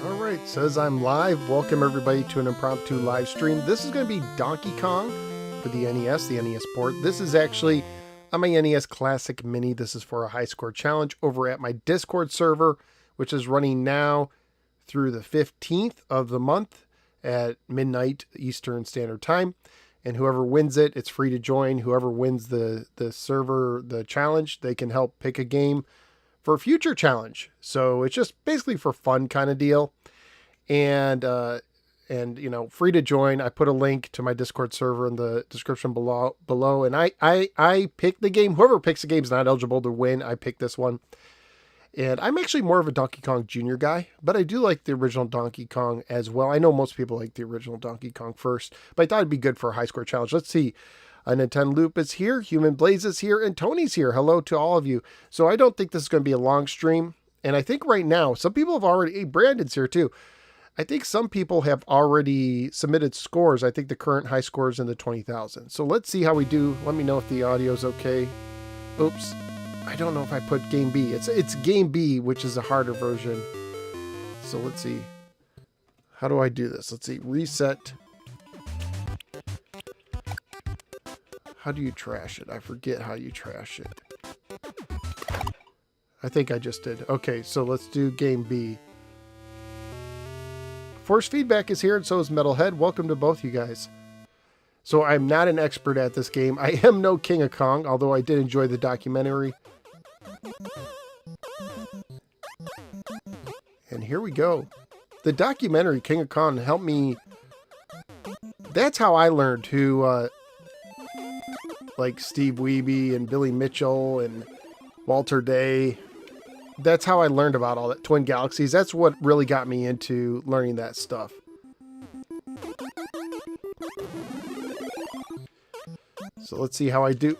All right, says I'm live. Welcome everybody to an impromptu live stream. This is going to be Donkey Kong for the NES port. This is actually on my NES Classic Mini. This is for a high score challenge over at my Discord server, which is running now through the 15th of the month at midnight Eastern Standard Time. And whoever wins it, it's free to join. Whoever wins the server, the challenge, they can help pick a game for a future challenge. So it's just basically for fun kind of deal. And you know, free to join. I put a link to my Discord server in the description below. And I pick the game. Whoever picks the game is not eligible to win. I picked this one. And I'm actually more of a Donkey Kong Jr. guy, but I do like the original Donkey Kong as well. I know most people like the original Donkey Kong first, but I thought it'd be good for a high score challenge. Let's see. Nintendo Loop is here, Human Blaze is here, and Tony's here. Hello to all of you. So I don't think this is going to be a long stream. And I think right now, some people have already, hey, Brandon's here too. I think some people have already submitted scores. I think the current high score is in the 20,000. So let's see how we do. Let me know if the audio is okay. Oops. I don't know if I put game B. It's game B, which is a harder version. So let's see. How do I do this? Let's see. Reset. How do you trash it? I forget how you trash it. I think I just did. Okay, so let's do game B. Force Feedback is here, and so is Metalhead. Welcome to both you guys. So I'm not an expert at this game. I am no King of Kong, although I did enjoy the documentary. And here we go. The documentary, King of Kong, helped me. That's how I learned who, like Steve Wiebe and Billy Mitchell and Walter Day. That's how I learned about all that. Twin Galaxies. That's what really got me into learning that stuff. So let's see how I do.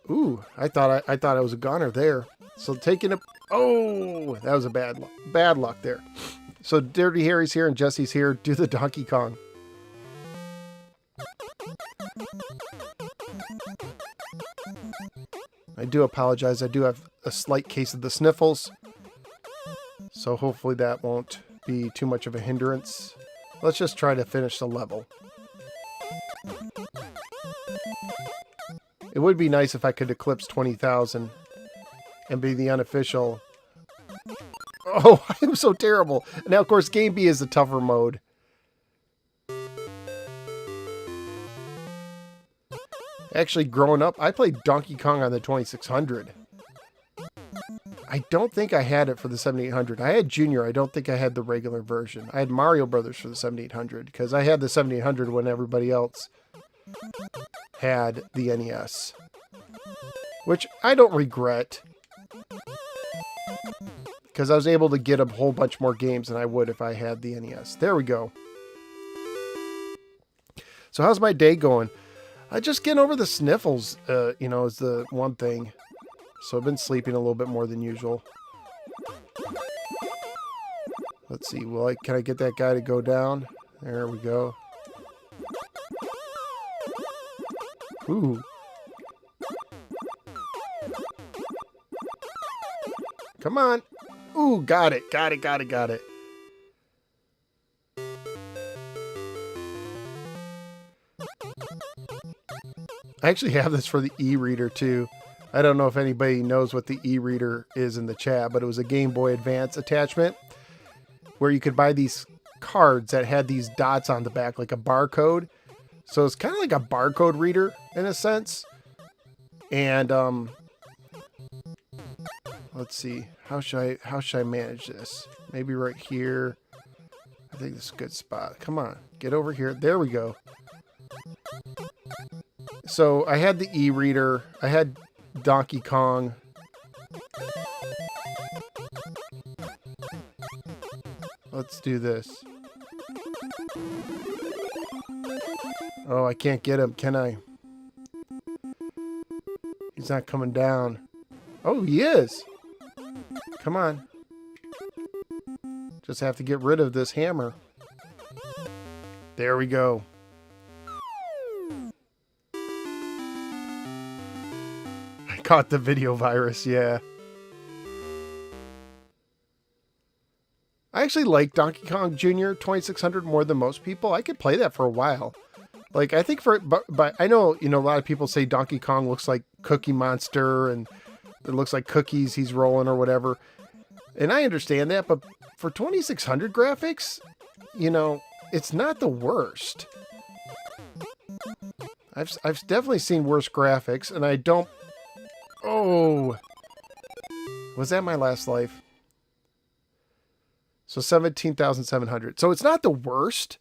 Ooh, I thought I was a goner there. So taking a, oh, that was a bad luck there. So Dirty Harry's here and Jesse's here. Do the Donkey Kong. I do apologize. I do have a slight case of the sniffles. So hopefully that won't be too much of a hindrance. Let's just try to finish the level. It would be nice if I could eclipse 20,000 and be the unofficial. Oh, I'm so terrible. Now, of course, Game B is the tougher mode. Actually, growing up, I played Donkey Kong on the 2600. I don't think I had it for the 7800. I had Junior. I don't think I had the regular version. I had Mario Brothers for the 7800 because I had the 7800 when everybody else had the NES. Which I don't regret, because I was able to get a whole bunch more games than I would if I had the NES. There we go. So how's my day going? I just getting over the sniffles, you know, is the one thing. So I've been sleeping a little bit more than usual. Let's see. Well, can I get that guy to go down? There we go. Ooh. Come on. Ooh, got it. Got it. I actually have this for the e-reader too. I don't know if anybody knows what the e-reader is in the chat, but it was a Game Boy Advance attachment where you could buy these cards that had these dots on the back, like a barcode. So it's kind of like a barcode reader in a sense. And let's see, how should I manage this? Maybe right here. I think this is a good spot. Come on, get over here. There we go. So I had the e-reader. I had Donkey Kong. Let's do this. Oh, I can't get him, can I? He's not coming down. Oh, he is. Come on. Just have to get rid of this hammer. There we go. I caught the video virus, yeah. I actually like Donkey Kong Jr. 2600 more than most people. I could play that for a while. Like, I think but I know, a lot of people say Donkey Kong looks like Cookie Monster and it looks like cookies he's rolling or whatever. And I understand that, but for 2600 graphics, it's not the worst. I've definitely seen worse graphics, and I don't... Oh! Was that my last life? So 17,700. So it's not the worst,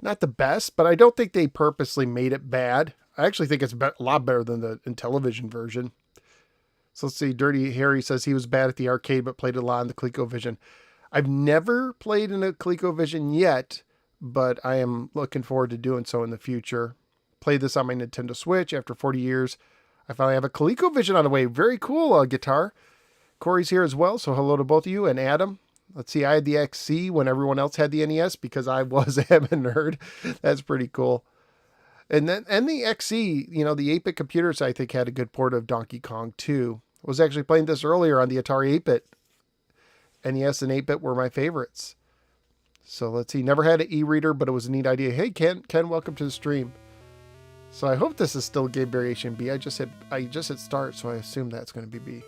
not the best, but I don't think they purposely made it bad. I actually think it's a lot better than the Intellivision version. So let's see. Dirty Harry says he was bad at the arcade, but played a lot in the ColecoVision. I've never played in a ColecoVision yet, but I am looking forward to doing so in the future. Played this on my Nintendo Switch after 40 years. I finally have a ColecoVision on the way. Very cool guitar. Corey's here as well, so hello to both of you. And Adam. Let's see, I had the XC when everyone else had the NES because I was a nerd. That's pretty cool. And the XC, the 8-bit computers, I think, had a good port of Donkey Kong too. I was actually playing this earlier on the Atari 8-bit. NES and 8-bit were my favorites. So let's see, never had an e-reader, but it was a neat idea. Hey, Ken, welcome to the stream. So I hope this is still game variation B. I just hit start, so I assume that's going to be B.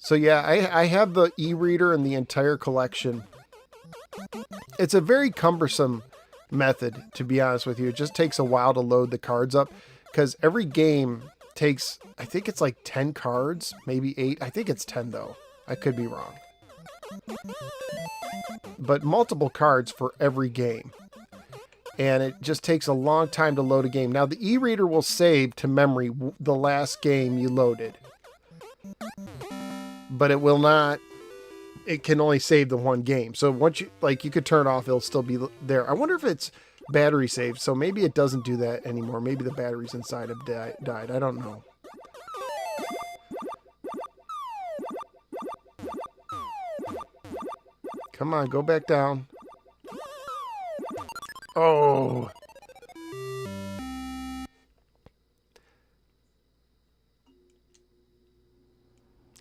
So yeah, I have the e-reader and the entire collection. It's a very cumbersome method, to be honest with you. It just takes a while to load the cards up because every game takes, I think it's like 10 cards, maybe 8. I think it's 10 though. I could be wrong. But multiple cards for every game. And it just takes a long time to load a game. Now the e-reader will save to memory the last game you loaded. But it will not, it can only save the one game. So once you could turn it off, it'll still be there. I wonder if it's battery saved. So maybe it doesn't do that anymore. Maybe the batteries inside have died. I don't know. Come on, go back down. Oh.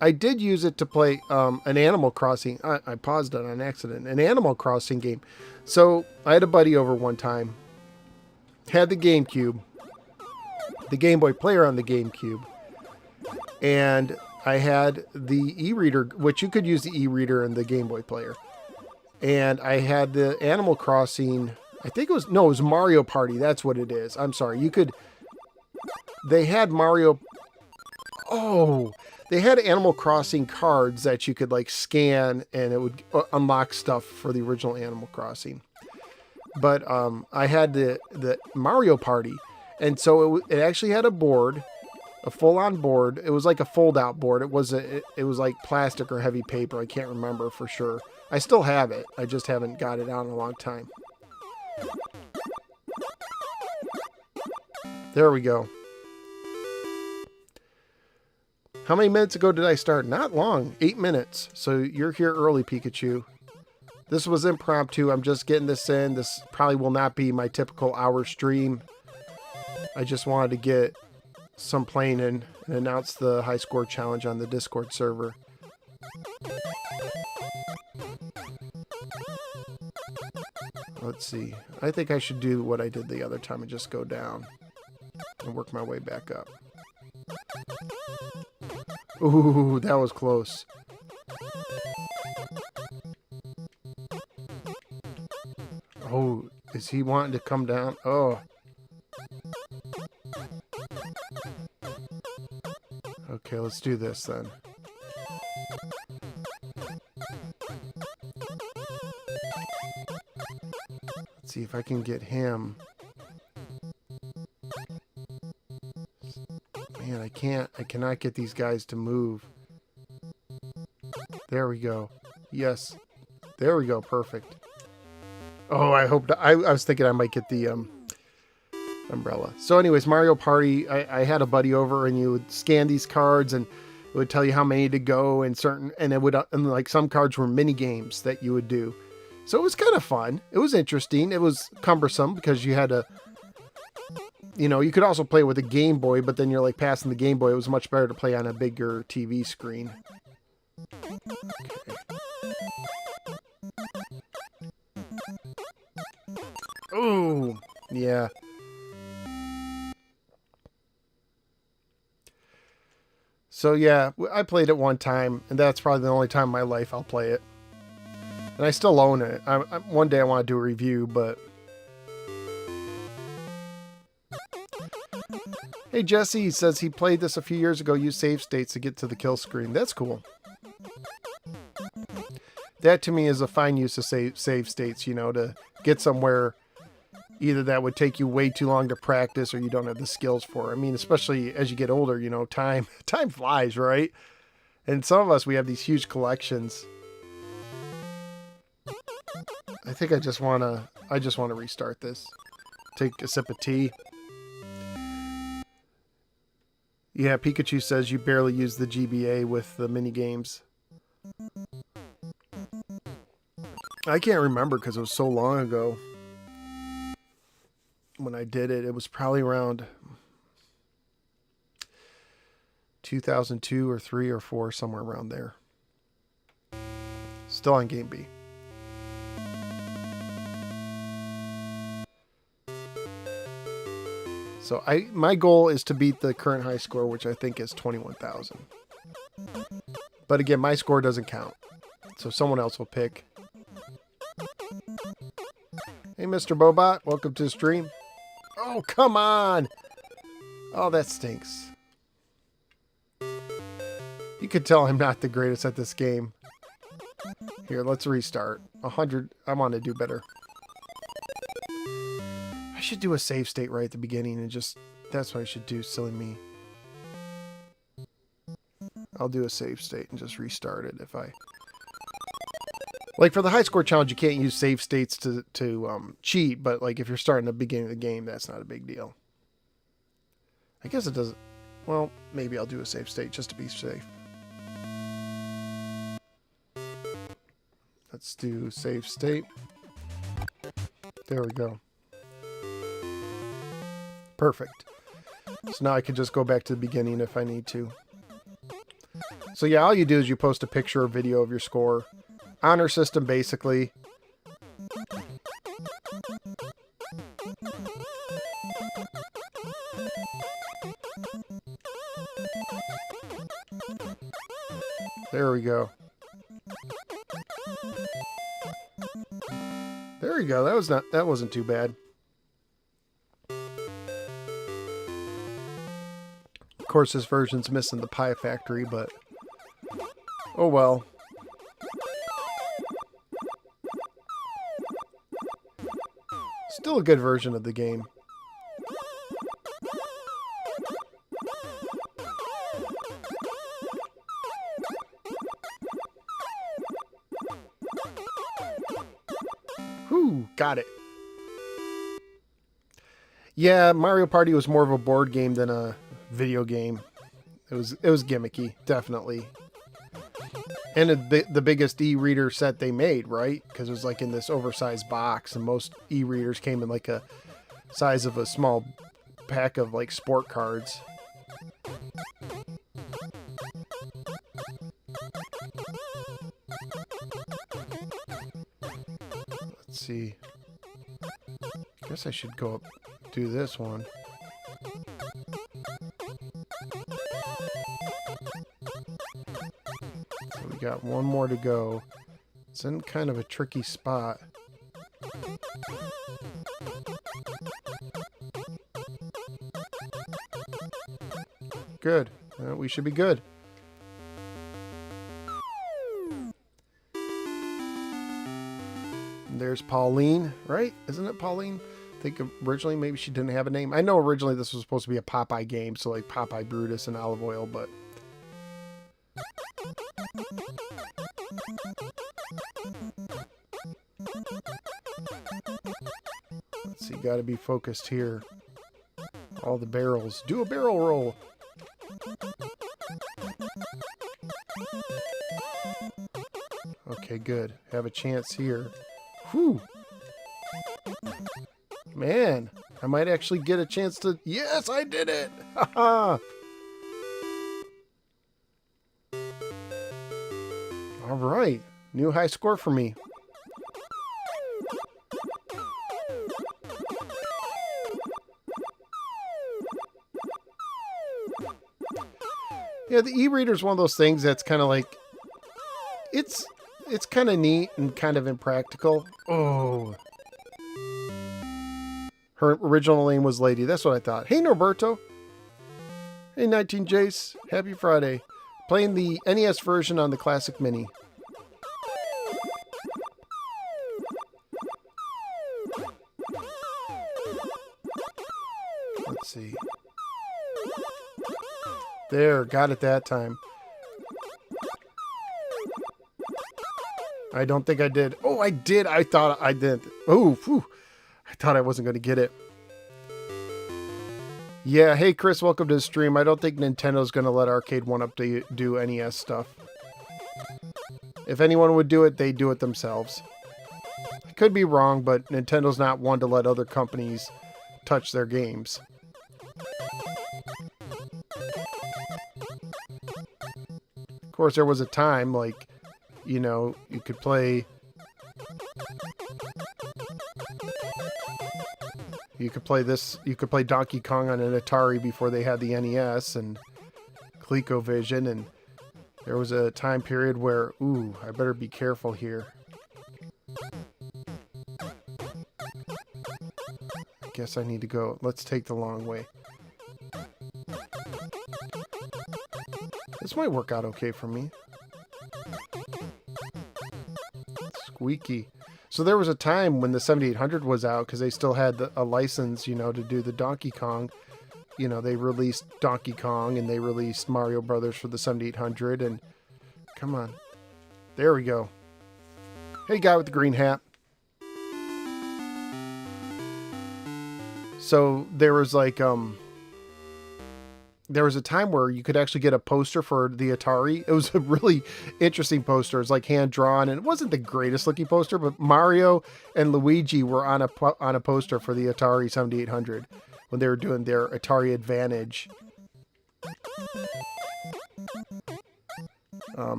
I did use it to play an Animal Crossing. I paused it on accident. An Animal Crossing game. So I had a buddy over one time. Had the GameCube. The Game Boy player on the GameCube. And I had the e-reader, which you could use the e-reader in the Game Boy player. And I had the Animal Crossing. I think it was Mario Party. That's what it is. I'm sorry. They had Mario. Oh. They had Animal Crossing cards that you could scan and it would unlock stuff for the original Animal Crossing. But I had the Mario Party, and so it actually had a board, a full-on board. It was like a fold-out board. It was like plastic or heavy paper. I can't remember for sure. I still have it. I just haven't got it out in a long time. There we go. How many minutes ago did I start? Not long. 8 minutes. So you're here early, Pikachu. This was impromptu. I'm just getting this in. This probably will not be my typical hour stream. I just wanted to get some playing in and announce the high score challenge on the Discord server. Let's see. I think I should do what I did the other time and just go down and work my way back up. Ooh, that was close. Oh, is he wanting to come down? Oh. Okay, let's do this then. Let's see if I can get him. Man, I cannot get these guys to move. There we go. Yes. There we go. Perfect. Oh, I hope that, I was thinking I might get the umbrella. So anyways, Mario Party, I had a buddy over and you would scan these cards and it would tell you how many to go and it would, and some cards were mini games that you would do. So it was kind of fun. It was interesting. It was cumbersome because you had to You know, you could also play with a Game Boy, but then you're like passing the Game Boy. It was much better to play on a bigger TV screen. Okay. Ooh, yeah. So yeah, I played it one time, and that's probably the only time in my life I'll play it. And I still own it. One day I want to do a review, but... Hey, Jesse says he played this a few years ago, used save states to get to the kill screen. That's cool. That to me is a fine use of save states, you know, to get somewhere either that would take you way too long to practice or you don't have the skills for. I mean, especially as you get older, you know, time flies, right? And some of us, we have these huge collections. I think I just want to restart this. Take a sip of tea. Yeah, Pikachu says you barely use the GBA with the mini games. I can't remember because it was so long ago when I did it. It was probably around 2002 or 3 or 4, somewhere around there. Still on Game B. So my goal is to beat the current high score, which I think is 21,000. But again, my score doesn't count. So someone else will pick. Hey, Mr. Bobot, welcome to the stream. Oh, come on! Oh, that stinks. You can tell I'm not the greatest at this game. Here, let's restart. 100. I want to do better. I should do a save state right at the beginning and just... That's what I should do, silly me. I'll do a save state and just restart it if I... Like, for the high score challenge, you can't use save states to cheat, but, like, if you're starting at the beginning of the game, that's not a big deal. I guess it doesn't... Well, maybe I'll do a save state just to be safe. Let's do save state. There we go. Perfect. So now I can just go back to the beginning if I need to. So yeah, all you do is you post a picture or video of your score. Honor system, basically. There we go. There we go. That wasn't too bad. Of course, this version's missing the Pie Factory, but oh well. Still a good version of the game. Whew, got it. Yeah, Mario Party was more of a board game than a video game. It was gimmicky, definitely. And the biggest e-reader set they made, right? Because it was like in this oversized box, and most e-readers came in like a size of a small pack of like sport cards. Let's see. I guess I should go up, do this one. So we got one more to go. It's in kind of a tricky spot. Good. We should be good. There's Pauline, right? Isn't it Pauline? I think originally maybe she didn't have a name. I know originally this was supposed to be a Popeye game, so like Popeye Brutus and Olive Oil, but... Let's see, gotta be focused here. All the barrels. Do a barrel roll! Okay, good. Have a chance here. Whew! Man, I might actually get a chance to... Yes, I did it! Haha! All right. New high score for me. Yeah, the e-reader is one of those things that's kind of like... It's kind of neat and kind of impractical. Oh. Her original name was Lady. That's what I thought. Hey, Norberto. Hey, 19 Jace. Happy Friday. Playing the NES version on the Classic Mini. Let's see. There, got it that time. I don't think I did. Oh, I did. I thought I did. Oh, phew. I thought I wasn't going to get it. Yeah, hey Chris, welcome to the stream. I don't think Nintendo's going to let Arcade 1-Up do NES stuff. If anyone would do it, they'd do it themselves. I could be wrong, but Nintendo's not one to let other companies touch their games. Of course, there was a time, like, you know, you could play... You could play this, you could play Donkey Kong on an Atari before they had the NES and ColecoVision, and there was a time period where, ooh, I better be careful here. I guess I need to go, let's take the long way. This might work out okay for me. Squeaky. So there was a time when the 7800 was out, because they still had a license, you know, to do the Donkey Kong. You know, they released Donkey Kong and they released Mario Brothers for the 7800, and come on. There we go. Hey, guy with the green hat. So there was like, there was a time where you could actually get a poster for the Atari. It was a really interesting poster. It's like hand drawn, and it wasn't the greatest looking poster, but Mario and Luigi were on a poster for the Atari 7800 when they were doing their Atari Advantage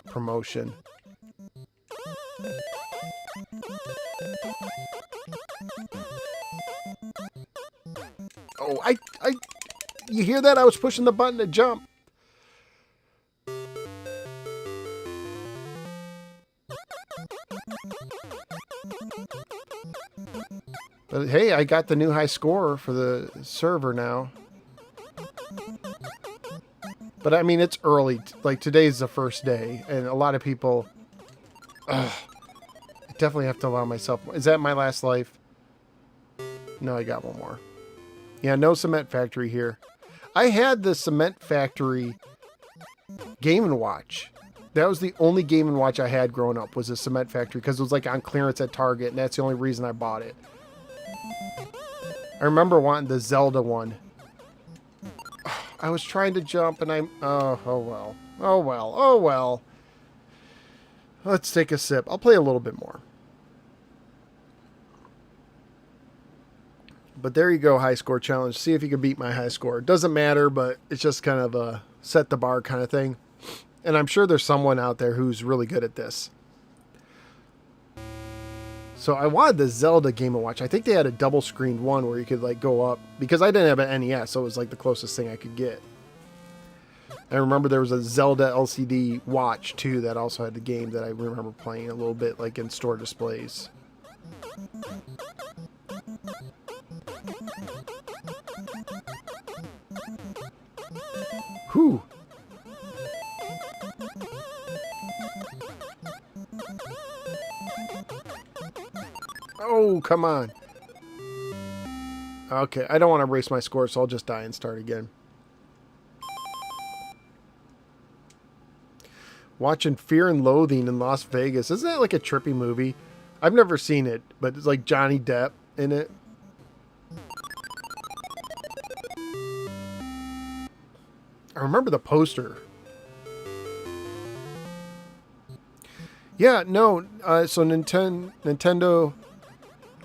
promotion. Oh, you hear that? I was pushing the button to jump. But hey, I got the new high score for the server now. But I mean, it's early. Like, today's the first day, and a lot of people... I definitely have to allow myself... Is that my last life? No, I got one more. Yeah, no Cement Factory here. I had the Cement Factory Game & Watch. That was the only Game & Watch I had growing up, was a Cement Factory, because it was like on clearance at Target, and that's the only reason I bought it. I remember wanting the Zelda one. I was trying to jump, and oh well. Oh well. Oh well. Let's take a sip. I'll play a little bit more. But there you go, high score challenge. See if you can beat my high score. It doesn't matter, but it's just kind of a set the bar kind of thing. And I'm sure there's someone out there who's really good at this. So I wanted the Zelda Game & Watch. I think they had a double screened one where you could like go up, because I didn't have an NES, so it was like the closest thing I could get. I remember there was a Zelda LCD watch too that also had the game that I remember playing a little bit, like in store displays. Whew. Oh, come on. Okay, I don't want to erase my score, so I'll just die and start again. Watching Fear and Loathing in Las Vegas. Isn't that like a trippy movie? I've never seen it, but it's like Johnny Depp in it. I remember the poster. Yeah, no. So Nintendo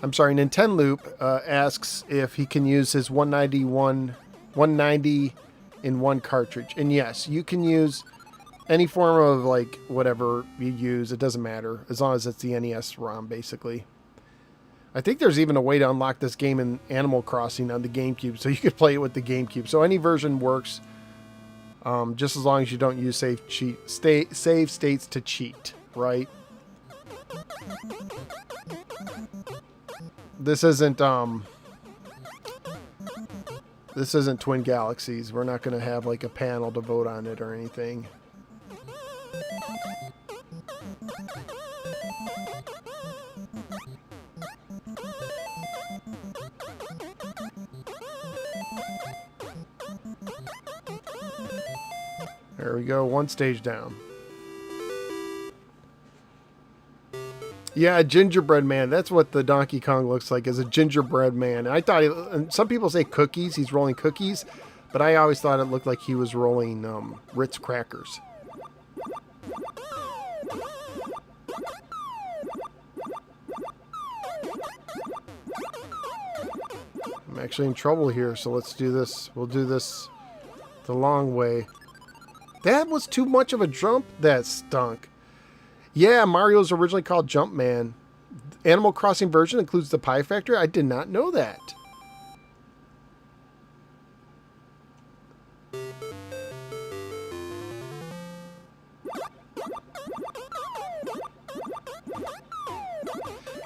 I'm sorry, Nintendoop asks if he can use his 190 in one cartridge. And yes, you can use any form of like whatever you use. It doesn't matter as long as it's the NES ROM, basically. I think there's even a way to unlock this game in Animal Crossing on the GameCube, so you could play it with the GameCube. So any version works, just as long as you don't use save states to cheat, right? This isn't Twin Galaxies. We're not going to have like a panel to vote on it or anything. There we go, one stage down. Yeah, gingerbread man. That's what the Donkey Kong looks like, as a gingerbread man. And I thought, and some people say cookies. He's rolling cookies, but I always thought it looked like he was rolling Ritz crackers. I'm actually in trouble here, so let's do this. We'll do this the long way. That was too much of a jump. That stunk. Yeah, Mario was originally called Jumpman. Animal Crossing version includes the Pie Factory. I did not know that.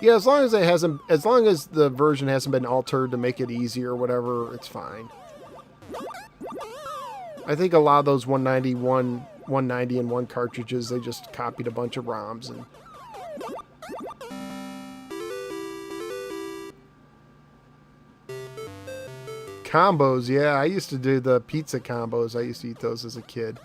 Yeah, as long as the version hasn't been altered to make it easier or whatever, it's fine. I think a lot of those 190 and one cartridges, they just copied a bunch of ROMs and combos. Yeah, I used to do the pizza combos. I used to eat those as a kid.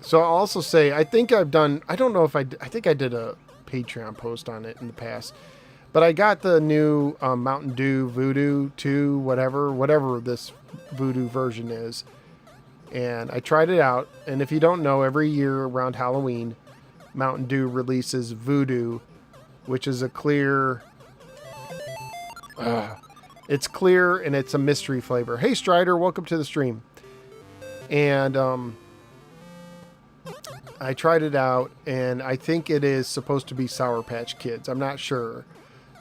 So I'll also say, I think I've done, I don't know if I think I did a Patreon post on it in the past, but I got the new Mountain Dew Voodoo 2, whatever this Voodoo version is. And I tried it out. And if you don't know, every year around Halloween, Mountain Dew releases Voodoo, which is a clear, it's clear and it's a mystery flavor. Hey Strider, welcome to the stream. And, I tried it out, and I think it is supposed to be Sour Patch Kids. I'm not sure.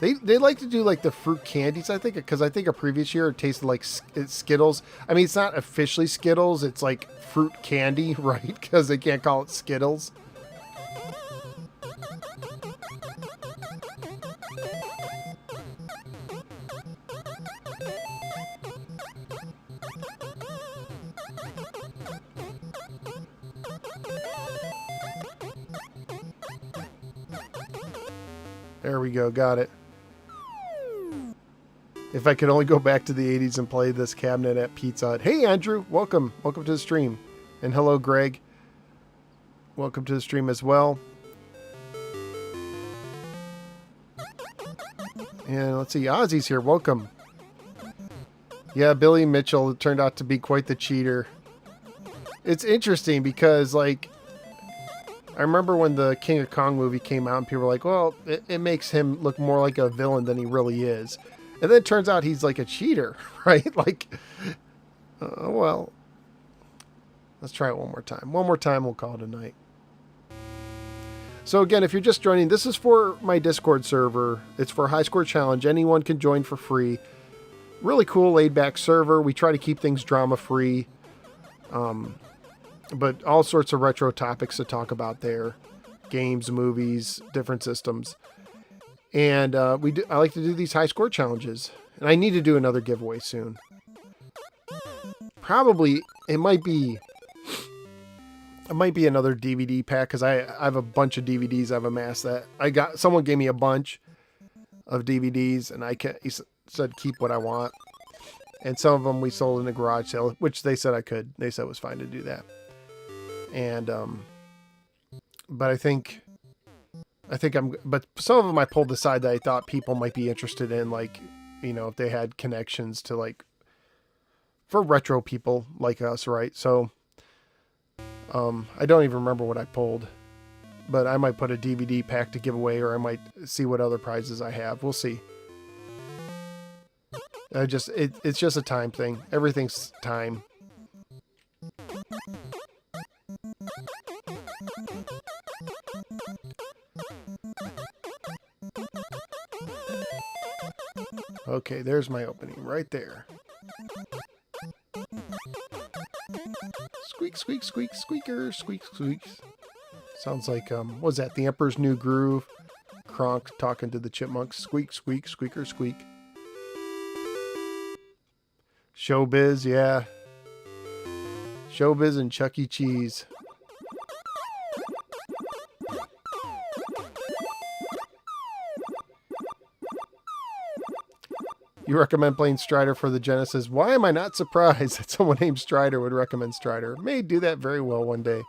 They like to do like the fruit candies, I think, because I think a previous year it tasted like Skittles. I mean, it's not officially Skittles. It's like fruit candy, right? Because they can't call it Skittles. There we go, got it. If I could only go back to the 80s and play this cabinet at Pizza Hut. Hey Andrew, welcome. Welcome to the stream. And hello Greg. Welcome to the stream as well. And let's see, Ozzy's here, welcome. Yeah, Billy Mitchell turned out to be quite the cheater. It's interesting because, like, I remember when the King of Kong movie came out and people were like, well, it makes him look more like a villain than he really is. And then it turns out he's like a cheater, right? Like, well, let's try it one more time. One more time, we'll call it a night. So again, if you're just joining, this is for my Discord server. It's for a high score challenge. Anyone can join for free. Really cool, laid back server. We try to keep things drama free. But all sorts of retro topics to talk about there. Games, movies, different systems. And I like to do these high score challenges. And I need to do another giveaway soon. Probably, it might be another DVD pack, because I have a bunch of DVDs I've amassed that someone gave me a bunch of DVDs, and he said keep what I want. And some of them we sold in a garage sale, which they said I could. They said it was fine to do that. And, but I think but some of them I pulled aside that I thought people might be interested in, like, you know, if they had connections to like for retro people like us, right? So I don't even remember what I pulled, but I might put a DVD pack to give away, or I might see what other prizes I have. We'll see. It's just a time thing. Everything's time. Okay, there's my opening right there. Squeak, squeak, squeak, squeaker, squeak, squeaks. Sounds like, what was that? The Emperor's New Groove. Kronk talking to the chipmunks. Squeak, squeak, squeaker, squeak. Showbiz, yeah. Showbiz and Chuck E. Cheese. You recommend playing Strider for the Genesis. Why am I not surprised that someone named Strider would recommend Strider? May do that very well one day.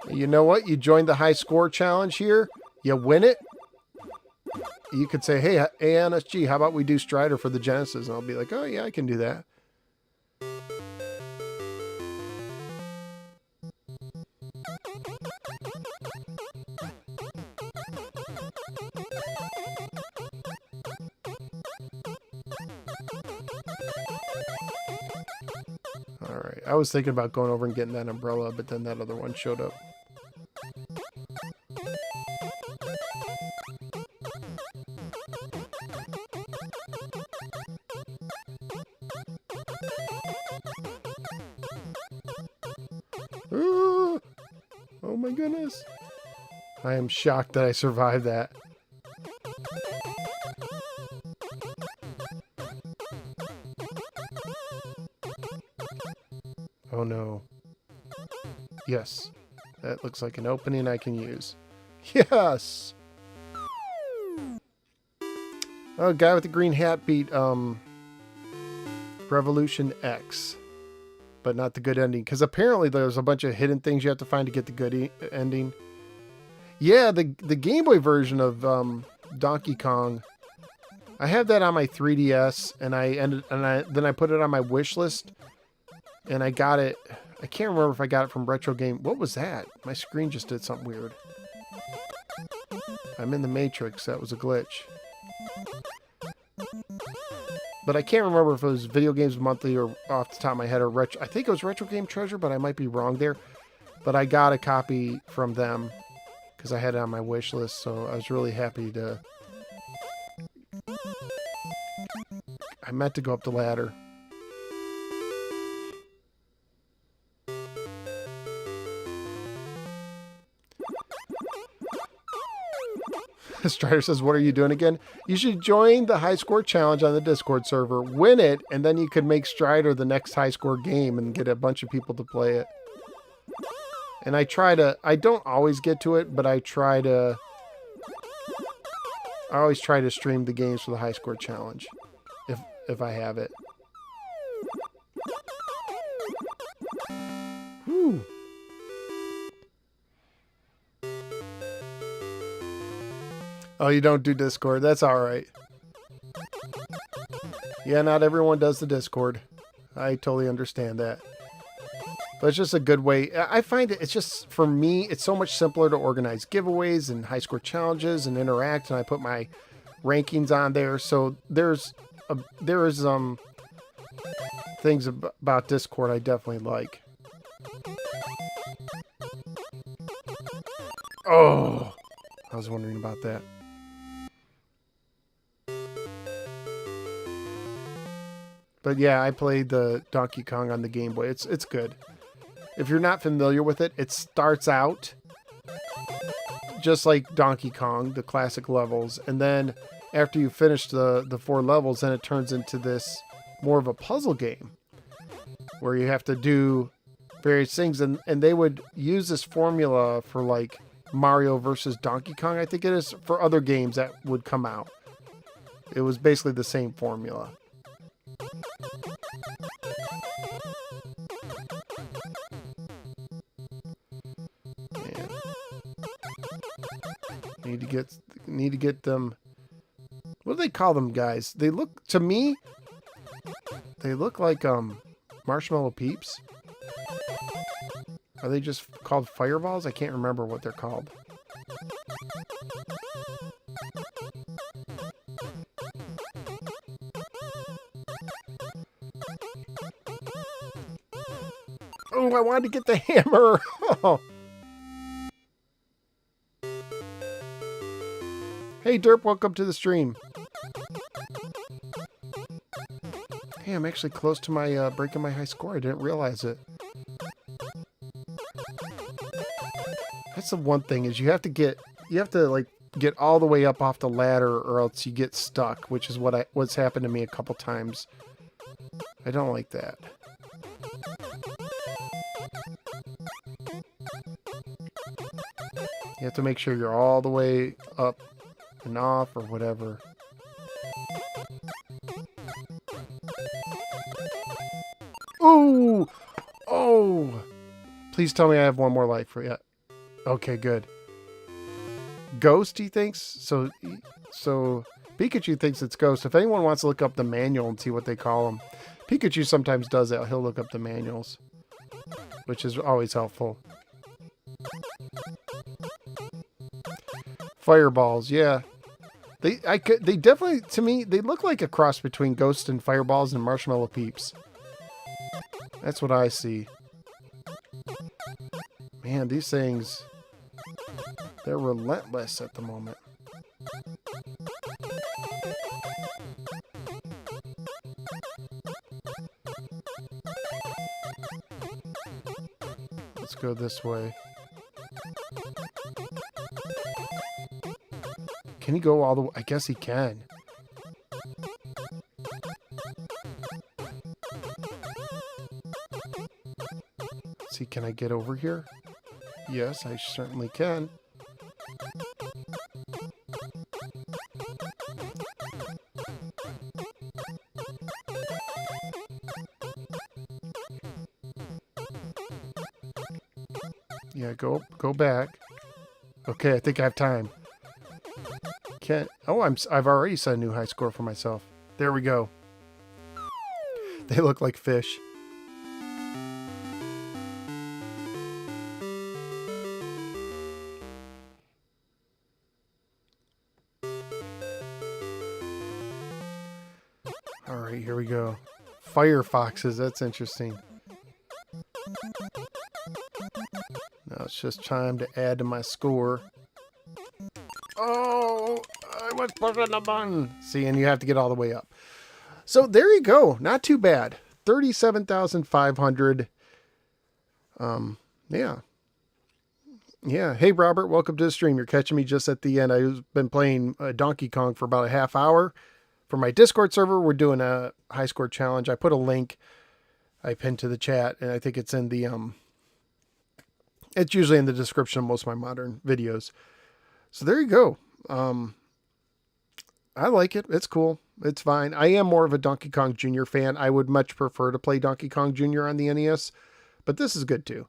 You know what? You joined the high score challenge here. You win it. You could say, hey, NSG, how about we do Strider for the Genesis? And I'll be like, oh, yeah, I can do that. All right. I was thinking about going over and getting that umbrella, but then that other one showed up. Ooh, oh my goodness. I am shocked that I survived that. Oh no. Yes. That looks like an opening I can use. Yes! Oh, guy with the green hat beat Revolution X. But not the good ending. Because apparently there's a bunch of hidden things you have to find to get the good ending. Yeah, the Game Boy version of Donkey Kong. I have that on my 3DS, and then I put it on my wish list, and I got it. I can't remember if I got it from Retro Game. What was that? My screen just did something weird. I'm in the Matrix. That was a glitch. But I can't remember if it was Video Games Monthly or off the top of my head or Retro. I think it was Retro Game Treasure, but I might be wrong there. But I got a copy from them because I had it on my wish list, so I was really happy to. I meant to go up the ladder. Strider says, what are you doing again? You should join the high score challenge on the Discord server, win it, and then you could make Strider the next high score game and get a bunch of people to play it. And I don't always get to it, but I always try to stream the games for the high score challenge if I have it. Whew. Oh, you don't do Discord. That's all right. Yeah, not everyone does the Discord. I totally understand that. But it's just a good way. I find it's just, for me, it's so much simpler to organize giveaways and high score challenges and interact, and I put my rankings on there. So there is things about Discord I definitely like. Oh, I was wondering about that. But yeah, I played the Donkey Kong on the Game Boy. It's good. If you're not familiar with it, it starts out just like Donkey Kong, the classic levels, and then after you finish the 4 levels, then it turns into this more of a puzzle game where you have to do various things, and they would use this formula for like Mario versus Donkey Kong, I think it is, for other games that would come out. It was basically the same formula. Need to get need to get them. What do they call them, guys? They look, to me, they look like marshmallow peeps. Are they just called fireballs? I can't remember what they're called. Oh, I wanted to get the hammer. Oh. Hey, Derp, welcome to the stream. Hey, I'm actually close to my breaking my high score. I didn't realize it. That's the one thing is you have to like get all the way up off the ladder or else you get stuck, which is what's happened to me a couple times. I don't like that. You have to make sure you're all the way up and off or whatever. Ooh! Oh! Please tell me I have one more life for you. Okay, good. Ghost, he thinks? So Pikachu thinks it's Ghost. If anyone wants to look up the manual and see what they call them, Pikachu sometimes does that. He'll look up the manuals, which is always helpful. Fireballs, yeah. They definitely, to me, they look like a cross between Ghost and Fireballs and Marshmallow Peeps. That's what I see. Man, these things, they're relentless at the moment. Let's go this way. Can he go all the way? I guess he can. Let's see, can I get over here? Yes, I certainly can. Yeah, go back. Okay, I think I have time. Oh, I've already set a new high score for myself. There we go. They look like fish. All right, here we go. Fire foxes, that's interesting. Now it's just time to add to my score. Oh, I was pushing the button. See, and you have to get all the way up. So there you go. Not too bad. 37,500. Yeah. Yeah. Hey, Robert, welcome to the stream. You're catching me just at the end. I've been playing Donkey Kong for about a half hour. For my Discord server, we're doing a high score challenge. I put a link I pinned to the chat, and I think it's in the, it's usually in the description of most of my modern videos. So there you go. I like it. It's cool. It's fine. I am more of a Donkey Kong Jr. fan. I would much prefer to play Donkey Kong Jr. on the NES, but this is good too.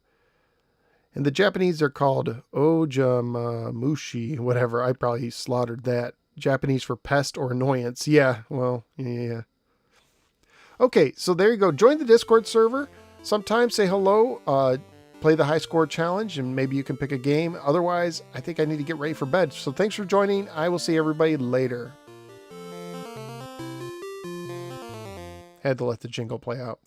And the Japanese are called Ojamamushi, whatever. I probably slaughtered that. Japanese for pest or annoyance. Yeah, well, yeah. Okay, so there you go. Join the Discord server. Sometimes say hello. Play the high score challenge, and maybe you can pick a game. Otherwise, I think I need to get ready for bed. So thanks for joining. I will see everybody later. Had to let the jingle play out.